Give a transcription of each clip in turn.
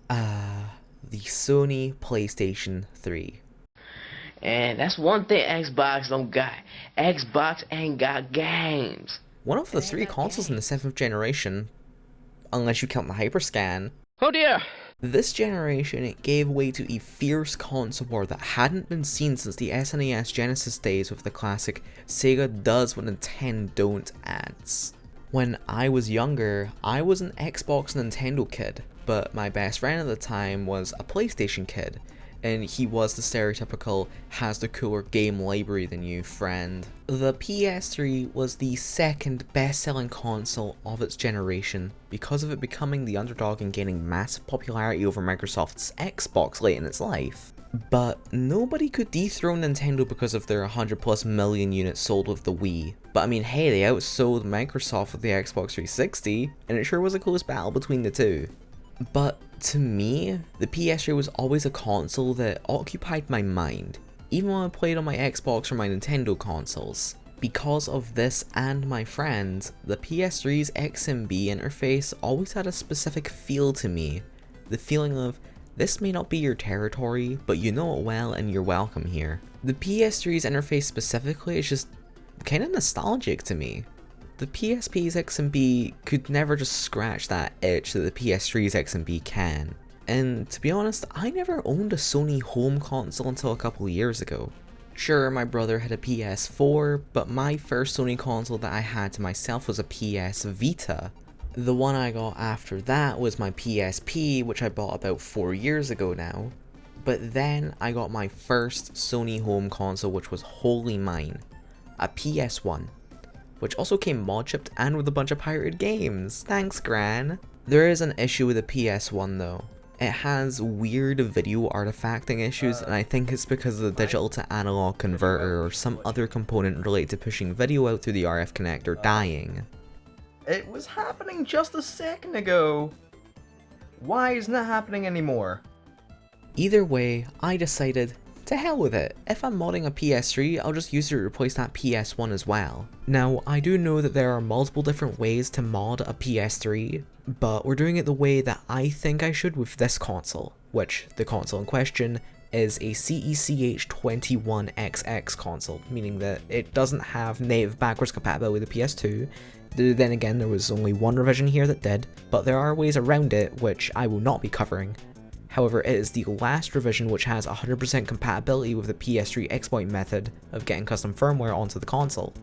The Sony PlayStation 3. And that's one thing Xbox don't got. Xbox ain't got games. One of the three consoles in the 7th generation, unless you count the Hyperscan. Oh dear! This generation, it gave way to a fierce console war that hadn't been seen since the SNES Genesis days with the classic Sega does what Nintendo don't ads. When I was younger, I was an Xbox Nintendo kid, but my best friend at the time was a PlayStation kid, and he was the stereotypical has the cooler game library than you friend. The PS3 was the second best-selling console of its generation because of it becoming the underdog and gaining massive popularity over Microsoft's Xbox late in its life. But nobody could dethrone Nintendo because of their 100+ million units sold with the Wii. But I mean, hey, they outsold Microsoft with the Xbox 360, and it sure was a close battle between the two. But to me, the PS3 was always a console that occupied my mind, even when I played on my Xbox or my Nintendo consoles. Because of this and my friends, the PS3's XMB interface always had a specific feel to me. The feeling of, this may not be your territory, but you know it well and you're welcome here. The PS3's interface specifically is just kinda nostalgic to me. The PSP's XMB could never just scratch that itch that the PS3's XMB can. And to be honest, I never owned a Sony home console until a couple years ago. Sure, my brother had a PS4, but my first Sony console that I had to myself was a PS Vita. The one I got after that was my PSP, which I bought about 4 years ago now. But then I got my first Sony home console, which was wholly mine, a PS1. Which also came mod chipped and with a bunch of pirated games. Thanks, Gran. There is an issue with the PS1 though. It has weird video artifacting issues, and I think it's because of the digital to analog converter or some other component related to pushing video out through the RF connector dying. It was happening just a second ago. Why isn't it happening anymore? Either way, I decided, to hell with it. If I'm modding a PS3, I'll just use it to replace that PS1 as well. Now, I do know that there are multiple different ways to mod a PS3, but we're doing it the way that I think I should with this console, which, the console in question, is a CECH21XX console, meaning that it doesn't have native backwards compatibility with the PS2. Then again, there was only one revision here that did, but there are ways around it which I will not be covering. However, it is the last revision which has 100% compatibility with the PS3 exploit method of getting custom firmware onto the console.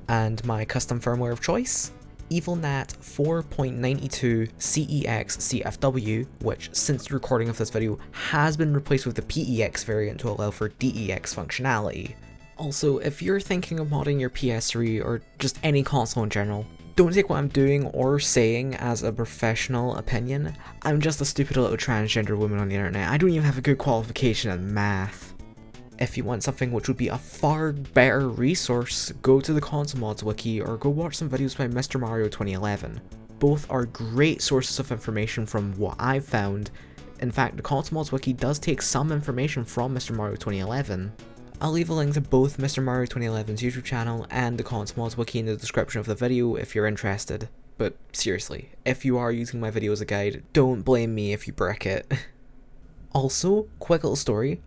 And my custom firmware of choice? EvilNat 4.92 CEX CFW, which since the recording of this video has been replaced with the PEX variant to allow for DEX functionality. Also, if you're thinking of modding your PS3 or just any console in general, don't take what I'm doing or saying as a professional opinion. I'm just a stupid little transgender woman on the internet. I don't even have a good qualification in math. If you want something which would be a far better resource, go to the console mods wiki or go watch some videos by Mr. Mario 2011. Both are great sources of information from what I've found. In fact, the console mods wiki does take some information from Mr. Mario 2011. I'll leave a link to both Mr. Mario 2011's YouTube channel and the console mods wiki in the description of the video if you're interested. But seriously, if you are using my video as a guide, don't blame me if you brick it. Also, quick little story.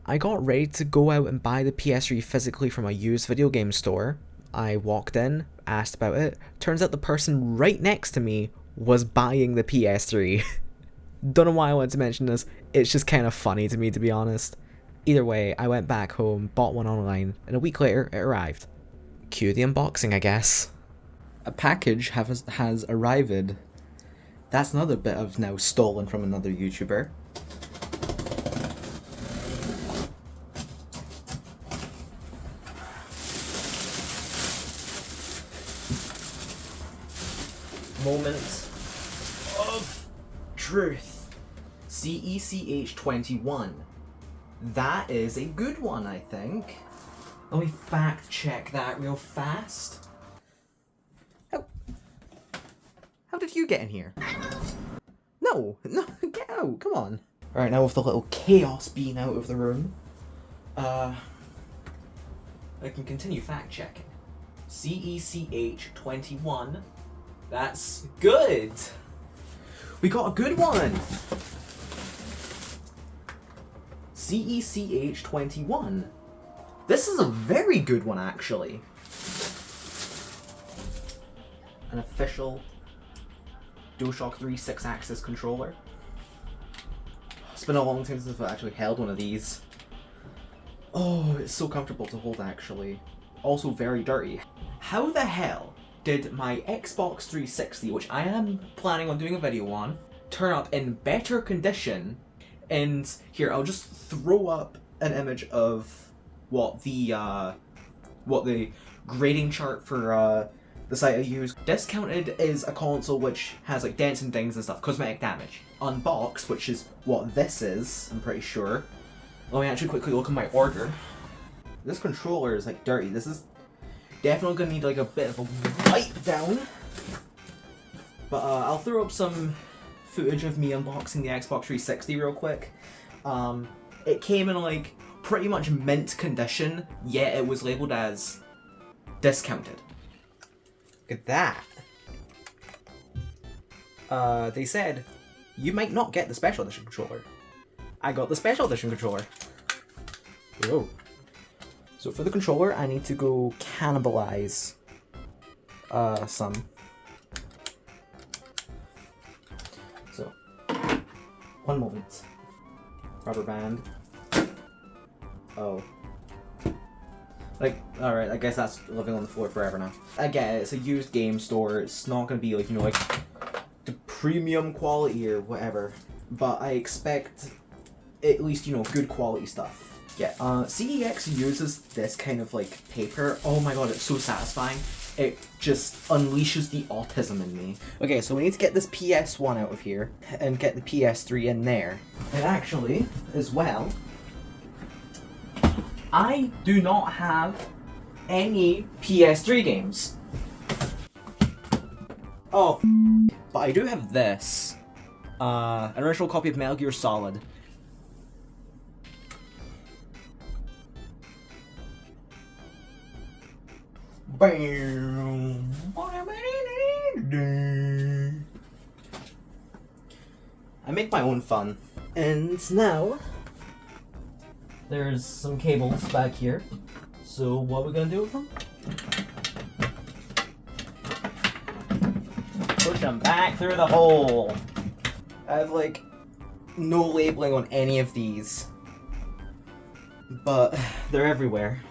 I got ready to go out and buy the PS3 physically from a used video game store. I walked in, asked about it, turns out the person right next to me was buying the PS3. Don't know why I wanted to mention this, it's just kind of funny to me, to be honest. Either way, I went back home, bought one online, and a week later it arrived. Cue the unboxing, I guess. A package has arrived. That's another bit of now stolen from another YouTuber. Moment of truth. CECH21. That is a good one, I think. Let me fact check that real fast. How did you get in here? No, get out, come on. Alright, now with the little chaos being out of the room, I can continue fact checking. CECH21. That's good. We got a good one. CECH21. This is a very good one, actually. An official DualShock 3 6-axis controller. It's been a long time since I've actually held one of these. Oh, it's so comfortable to hold, actually. Also very dirty. How the hell did my Xbox 360, which I am planning on doing a video on, turn up in better condition? And here, I'll just throw up an image of what the grading chart for the site I use. Discounted is a console which has like dents and things and stuff, cosmetic damage. Unboxed, which is what this is, I'm pretty sure. Let me actually quickly look at my order. This controller is like dirty. This is definitely gonna need like a bit of a wipe down. But I'll throw up some footage of me unboxing the Xbox 360 real quick. It came in like pretty much mint condition, yet it was labeled as discounted. Look at that. They said you might not get the special edition controller. I got the special edition controller. Whoa. So for the controller, I need to go cannibalize some. So, one moment. Rubber band. Oh. Like, alright, I guess that's living on the floor forever now. I get it, it's a used game store, it's not gonna be like, you know, like, the premium quality or whatever. But I expect at least, you know, good quality stuff. Yeah, CEX uses this kind of, like, paper. Oh my god, it's so satisfying. It just unleashes the autism in me. Okay, so we need to get this PS1 out of here and get the PS3 in there. And actually, as well, I do not have any PS3 games. Oh, but I do have this. An original copy of Metal Gear Solid. Bam. I make my own fun. And now, there's some cables back here. So what are we gonna do with them? Push them back through the hole. I have like no labeling on any of these, but they're everywhere.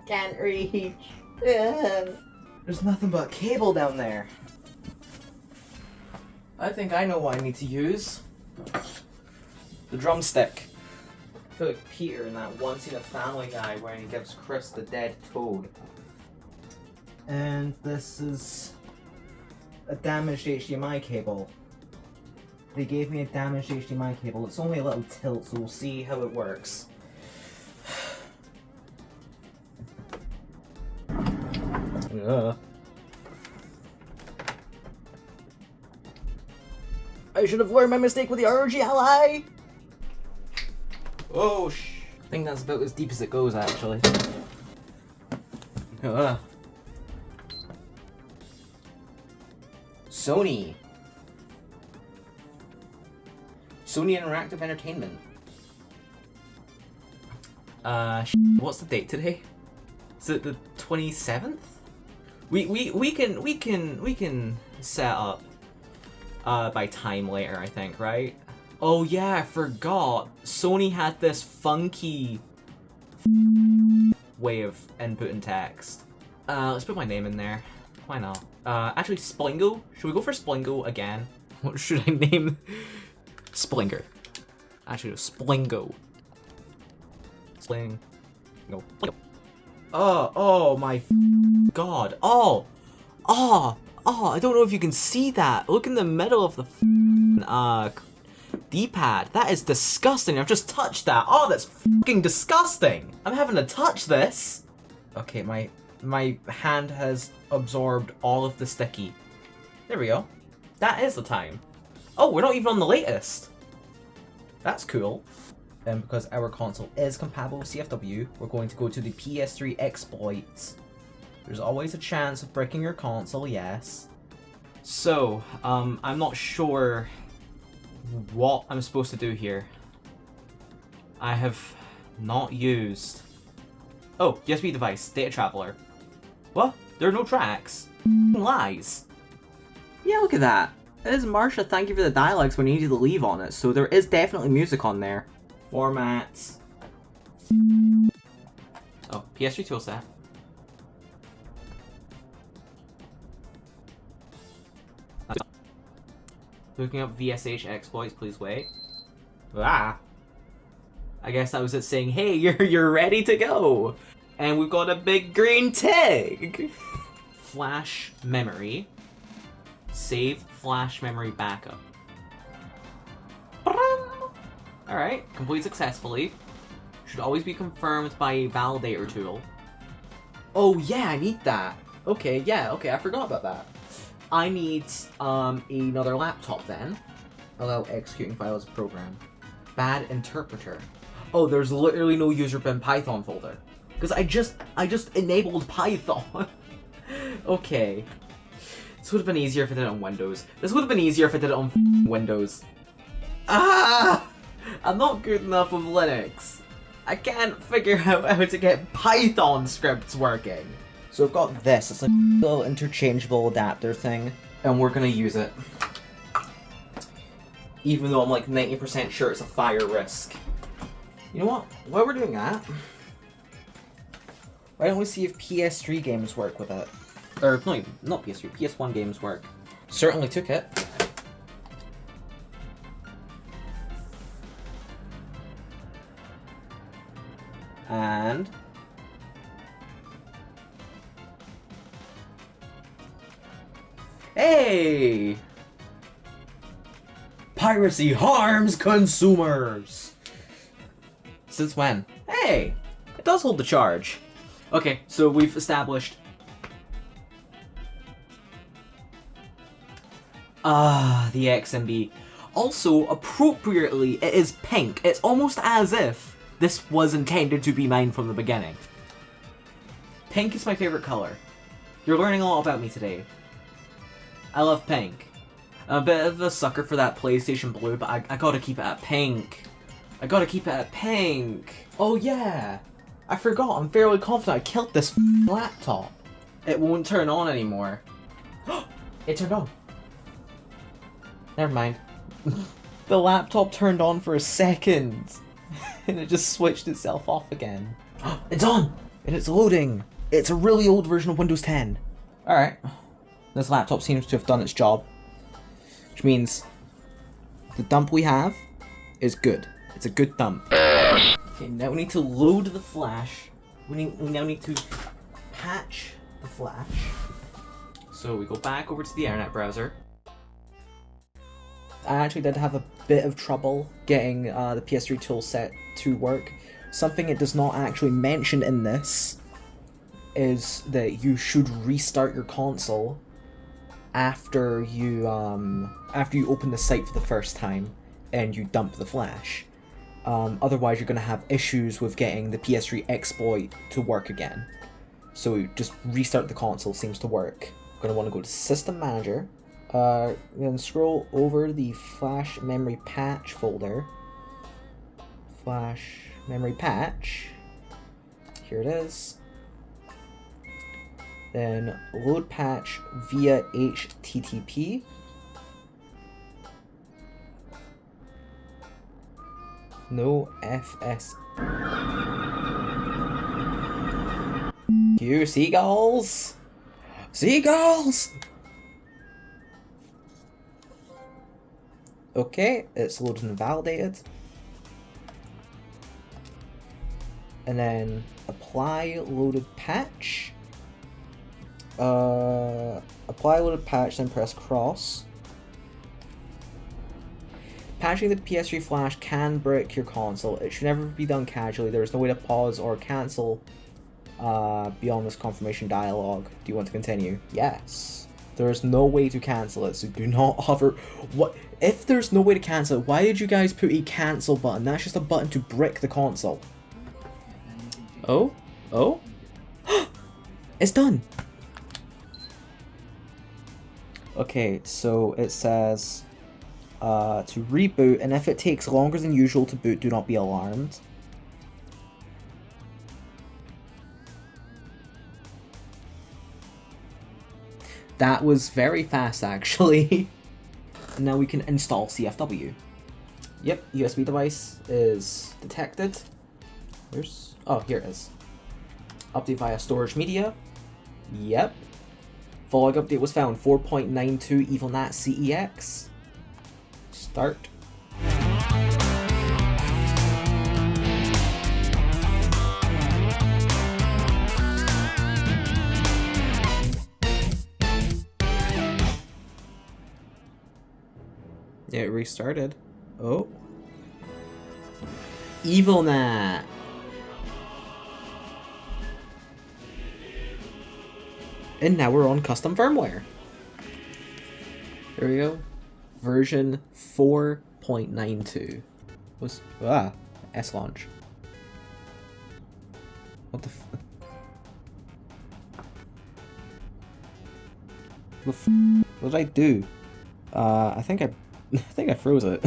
Can't reach. There's nothing but cable down there. I think I know what I need to use. The drumstick. I feel like Peter in that Once in a Family Guy where he gives Chris the dead toad. And this is a damaged HDMI cable. They gave me a damaged HDMI cable. It's only a little tilt, so we'll see how it works. I should have learned my mistake with the RGLI! Oh, I think that's about as deep as it goes, actually. Sony Interactive Entertainment. What's the date today? Is it the 27th? We can set up by time later, I think, right? Oh yeah, I forgot. Sony had this funky way of inputting text. Let's put my name in there. Why not? Actually, Splingo. Should we go for Splingo again? What should I name? Splinger. Actually, Splingo. Splingo. Splingo. Oh my god. Oh, I don't know if you can see that. Look in the middle of the D-pad. That is disgusting. I've just touched that. Oh, that's fucking disgusting. I'm having to touch this. Okay, my hand has absorbed all of the sticky. There we go. That is the time. Oh, we're not even on the latest. That's cool. And because our console is compatible with CFW, we're going to go to the PS3 exploits. There's always a chance of breaking your console, yes. So, I'm not sure what I'm supposed to do here. I have Not used. Oh, USB device, data traveler. What? There are no tracks. Lies. Yeah, look at that. It is Marsha, thank you for the dialogues when you needed to leave on it, so there is definitely music on there. Formats. Oh, PS3 toolset. Looking up VSH exploits, please wait. Ah. I guess that was it saying, hey, you're ready to go. And we've got a big green tick. Flash memory. Save flash memory backup. Alright, complete successfully. Should always be confirmed by a validator tool. Oh yeah, I need that. Okay, yeah, okay, I forgot about that. I need another laptop then. Allow executing files program. Bad interpreter. Oh, there's literally no user bin Python folder. Because I just enabled Python. Okay. This would have been easier if I did it on Windows. This would have been easier if I did it on Windows. Ah! I'm not good enough with Linux. I can't figure out how to get Python scripts working. So I've got this. It's like a little interchangeable adapter thing. And we're gonna use it. Even though I'm like 90% sure it's a fire risk. You know what? While we're doing that, why don't we see if PS3 games work with it? Or, no, not PS3, PS1 games work. Certainly took it. And... hey! Piracy harms consumers! Since when? Hey! It does hold the charge. Okay, so we've established... the XMB. Also, appropriately, it is pink. It's almost as if this was intended to be mine from the beginning. Pink is my favorite color. You're learning a lot about me today. I love pink. I'm a bit of a sucker for that PlayStation Blue, but I gotta keep it at pink. I gotta keep it at pink. Oh yeah! I forgot, I'm fairly confident I killed this laptop. It won't turn on anymore. It turned on. Never mind. The laptop turned on for a second. And it just switched itself off again. It's on! And it's loading! It's a really old version of Windows 10. Alright. This laptop seems to have done its job. Which means the dump we have is good. It's a good dump. Okay, now we need to load the flash. We now need to patch the flash. So we go back over to the internet browser. I actually did have a bit of trouble getting the PS3 toolset to work. Something it does not actually mention in this is that you should restart your console after you open the site for the first time and you dump the flash. Otherwise you're going to have issues with getting the PS3 exploit to work again. So just restart the console seems to work. I'm going to want to go to System Manager. Then scroll over the flash memory patch folder. Flash memory patch. Here it is. Then load patch via HTTP. No FS. You seagulls! Seagulls! Okay, it's loaded and validated. And then apply loaded patch. Apply loaded patch, then press cross. Patching the PS3 flash can brick your console. It should never be done casually. There is no way to pause or cancel beyond this confirmation dialog. Do you want to continue? Yes. There is no way to cancel it, so do not hover. What? If there's no way to cancel it, why did you guys put a cancel button? That's just a button to brick the console. Oh? Oh? It's done! Okay, so it says to reboot, and if it takes longer than usual to boot, do not be alarmed. That was very fast, actually. Now we can install CFW. Yep, USB device is detected. Oh, here it is. Update via storage media. Yep. Log update was found 4.92 EvilNat CEX. Start. It restarted. Oh. EvilNat. And now we're on custom firmware. Here we go. Version 4.92. S launch. What the what did I do? I think I froze it.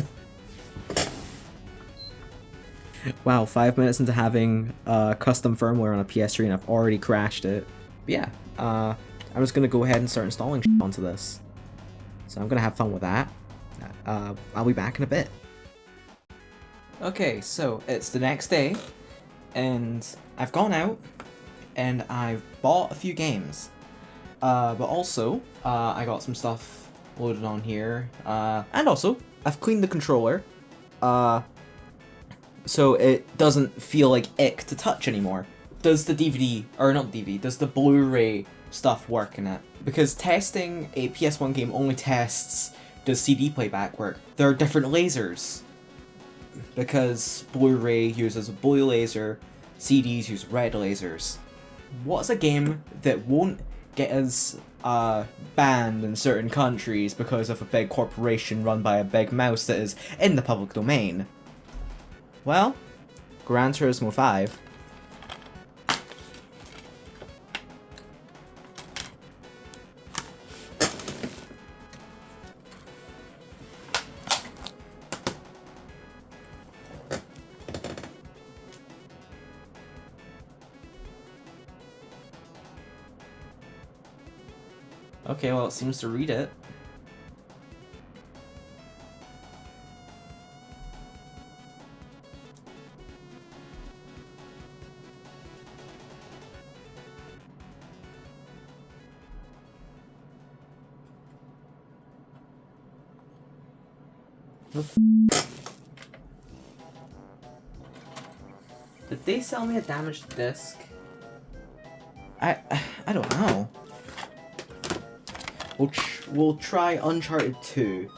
Wow, 5 minutes into having custom firmware on a PS3 and I've already crashed it. But yeah, I'm just gonna go ahead and start installing shit onto this. So I'm gonna have fun with that. I'll be back in a bit. Okay, so it's the next day, and I've gone out, and I've bought a few games. But also, I got some stuff loaded on here, and also, I've cleaned the controller, so it doesn't feel like ick to touch anymore. Does the DVD, or not DVD, does the Blu-ray stuff work in it? Because testing a PS1 game only tests does CD playback work. There are different lasers. Because Blu-ray uses a blue laser, CDs use red lasers. What's a game that won't get us banned in certain countries because of a big corporation run by a big mouse that is in the public domain? Well, Gran Turismo 5. Okay, well, it seems to read it. Did they sell me a damaged disc? I don't know. We'll try Uncharted 2.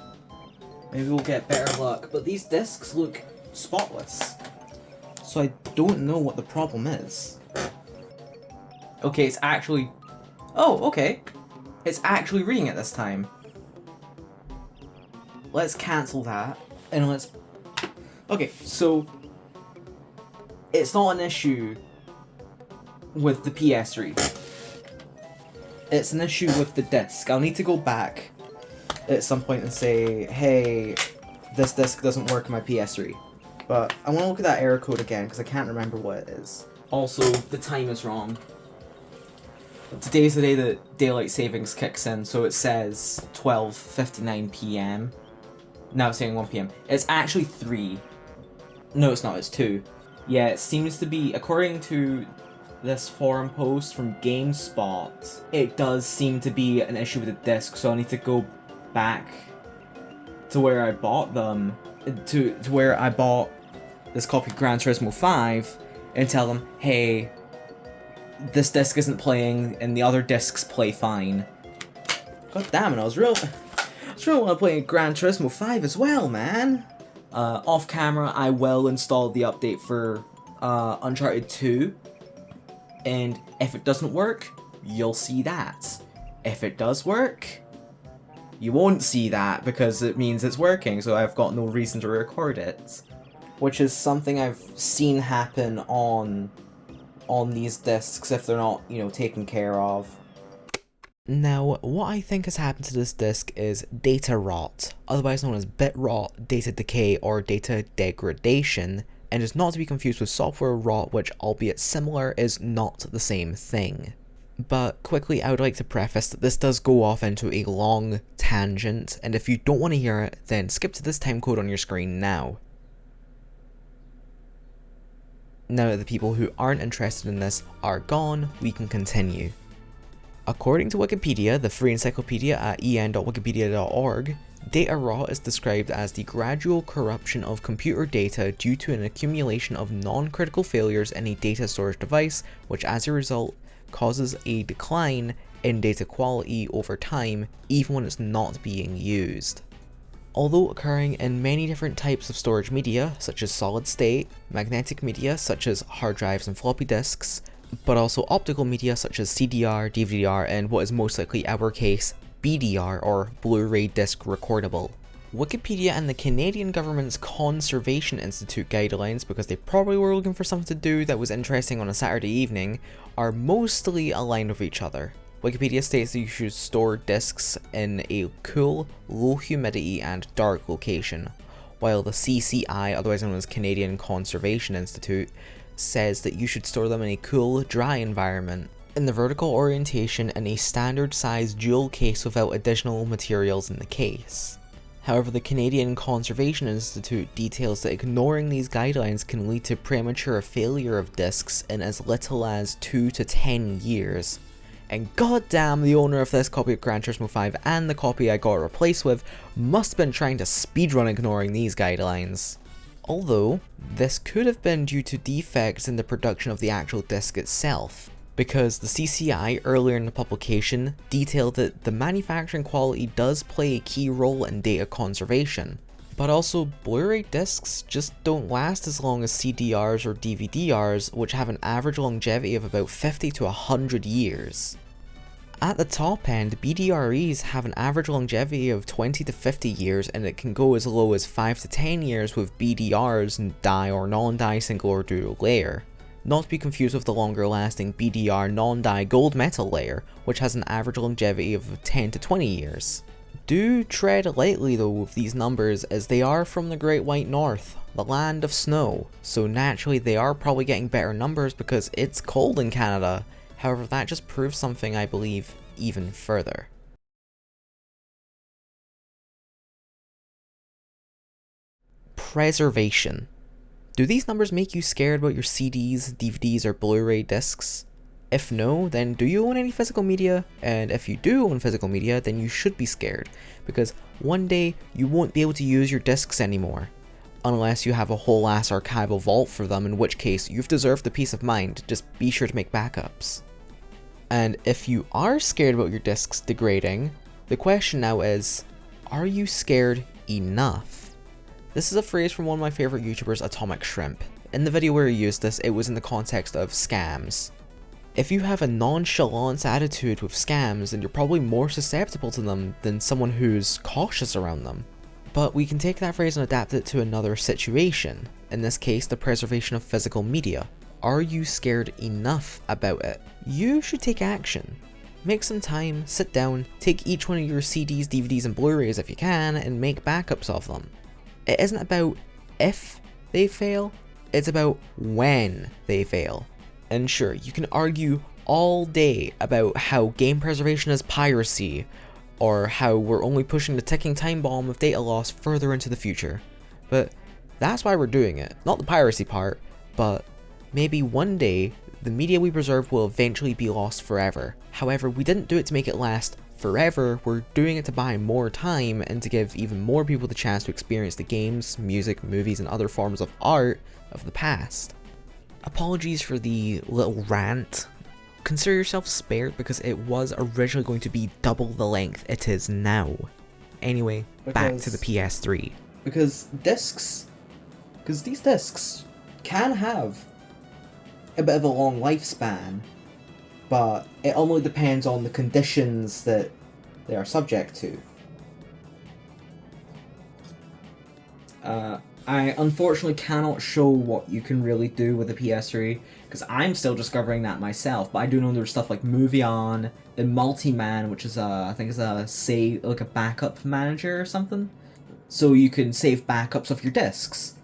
Maybe we'll get better luck. But these discs look spotless. So I don't know what the problem is. Okay, it's actually... Oh, okay. It's actually reading it this time. Let's cancel that. And let's... Okay, so... It's not an issue with the PS3. It's an issue with the disc. I'll need to go back at some point and say, hey, this disc doesn't work in my PS3. But I want to look at that error code again because I can't remember what it is. Also, the time is wrong. Today's the day that daylight savings kicks in, so it says 12:59 PM. Now it's saying 1 PM. It's actually 3. No, it's not. It's 2. Yeah, it seems to be, according to this forum post from GameSpot, it does seem to be an issue with the disc, so I need to go back to where I bought them, to where I bought this copy of Gran Turismo 5, and tell them, hey, this disc isn't playing, and the other discs play fine. God damn it, I was real want to play Gran Turismo 5 as well, man! Off camera, I will install the update for Uncharted 2, and if it doesn't work, you'll see that. If it does work, you won't see that because it means it's working, so I've got no reason to record it. Which is something I've seen happen on these discs if they're not, you know, taken care of. Now, what I think has happened to this disc is data rot, otherwise known as bit rot, data decay, or data degradation, and is not to be confused with software rot, which, albeit similar, is not the same thing. But quickly, I would like to preface that this does go off into a long tangent, and if you don't want to hear it, then skip to this timecode on your screen now. Now that the people who aren't interested in this are gone, we can continue. According to Wikipedia, the free encyclopedia at en.wikipedia.org, data rot is described as the gradual corruption of computer data due to an accumulation of non-critical failures in a data storage device, which as a result causes a decline in data quality over time, even when it's not being used. Although occurring in many different types of storage media, such as solid state, magnetic media such as hard drives and floppy disks, but also optical media such as CDR, DVD-R, and what is most likely our case, BDR or Blu-ray Disc Recordable. Wikipedia and the Canadian government's Conservation Institute guidelines, because they probably were looking for something to do that was interesting on a Saturday evening, are mostly aligned with each other. Wikipedia states that you should store discs in a cool, low humidity and dark location, while the CCI, otherwise known as Canadian Conservation Institute, says that you should store them in a cool, dry environment, in the vertical orientation in a standard size dual case without additional materials in the case. However, the Canadian Conservation Institute details that ignoring these guidelines can lead to premature failure of discs in as little as 2 to 10 years. And goddamn, the owner of this copy of Gran Turismo 5 and the copy I got it replaced with must have been trying to speedrun ignoring these guidelines. Although, this could have been due to defects in the production of the actual disc itself, because the CCI earlier in the publication detailed that the manufacturing quality does play a key role in data conservation, but also Blu-ray discs just don't last as long as CDRs or DVD-Rs, which have an average longevity of about 50 to 100 years. At the top end, BDREs have an average longevity of 20 to 50 years, and it can go as low as 5 to 10 years with BDRs in die or non-die single or dual layer. Not to be confused with the longer lasting BDR non-die gold metal layer, which has an average longevity of 10 to 20 years. Do tread lightly though with these numbers, as they are from the Great White North, the land of snow, so naturally they are probably getting better numbers because it's cold in Canada. However, that just proves something I believe even further. Preservation. Do these numbers make you scared about your CDs, DVDs, or Blu-ray discs? If no, then do you own any physical media? And if you do own physical media, then you should be scared, because one day you won't be able to use your discs anymore. Unless you have a whole ass archival vault for them, in which case you've deserved the peace of mind, just be sure to make backups. And if you are scared about your discs degrading, the question now is, are you scared enough? This is a phrase from one of my favorite YouTubers, Atomic Shrimp. In the video where he used this, it was in the context of scams. If you have a nonchalance attitude with scams, then you're probably more susceptible to them than someone who's cautious around them. But we can take that phrase and adapt it to another situation, in this case the preservation of physical media. Are you scared enough about it? You should take action. Make some time, sit down, take each one of your CDs, DVDs and Blu-rays if you can, and make backups of them. It isn't about if they fail, it's about when they fail. And sure, you can argue all day about how game preservation is piracy, or how we're only pushing the ticking time bomb of data loss further into the future. But that's why we're doing it. Not the piracy part, but maybe one day the media we preserve will eventually be lost forever. However, we didn't do it to make it last forever, we're doing it to buy more time and to give even more people the chance to experience the games, music, movies, and other forms of art of the past. Apologies for the little rant. Consider yourself spared because it was originally going to be double the length it is now. Anyway, back to the PS3. Because these discs can have a bit of a long lifespan, but it only depends on the conditions that they are subject to. I unfortunately cannot show what you can really do with the PS3, because I'm still discovering that myself, but I do know there's stuff like Movie On, and Multiman, which is I think is like a backup manager or something, so you can save backups of your discs.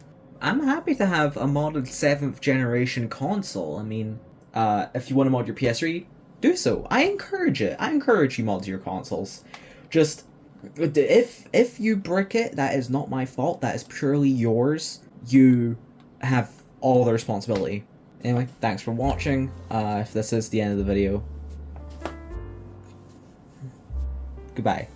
I'm happy to have a modded 7th generation console. I mean, if you want to mod your PS3, do so. I encourage it. I encourage you mod your consoles. Just, if you brick it, that is not my fault. That is purely yours. You have all the responsibility. Anyway, thanks for watching. If this is the end of the video, goodbye.